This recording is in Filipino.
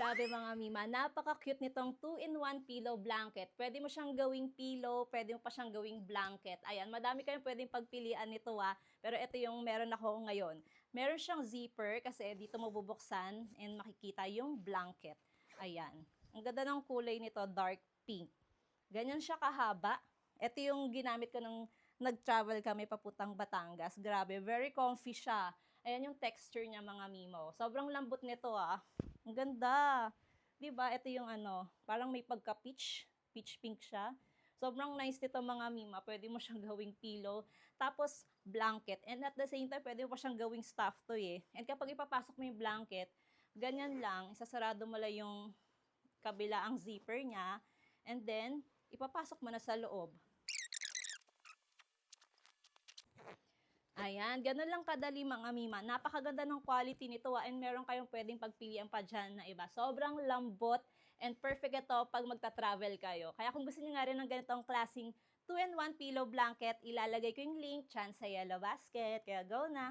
Grabe mga Mima, napaka-cute nitong 2-in-1 pillow blanket. Pwede mo siyang gawing pillow, pwede mo pa siyang gawing blanket. Ayan, madami kayong pwedeng pagpilian nito pero ito yung meron ako ngayon. Meron siyang zipper kasi dito mo bubuksan and makikita yung blanket. Ayan. Ang ganda ng kulay nito, dark pink. Ganyan siya kahaba. Ito yung ginamit ko nung nag-travel kami papuntang Batangas. Grabe, very comfy siya. Ayan yung texture niya mga Mimo. Sobrang lambot nito Ang ganda. 'Di ba? Ito yung parang may pagka-peach, peach pink siya. Sobrang nice nito mga Mima. Pwede mo siyang gawing pillow, tapos blanket. And at the same time, pwede mo pa siyang gawing stuffed toy. And kapag ipapasok mo yung blanket, ganyan lang, isasarado mo lang yung kabila ang zipper niya. And then, ipapasok mo na sa loob. Ayan, ganun lang kadali mga Mima. Napakaganda ng quality nito and meron kayong pwedeng pagpilian pa dyan na iba. Sobrang lambot and perfect ito pag magta-travel kayo. Kaya kung gusto niyo nga rin ng ganitong klaseng 2-in-1 pillow blanket, ilalagay ko yung link dyan sa yellow basket. Kaya go na!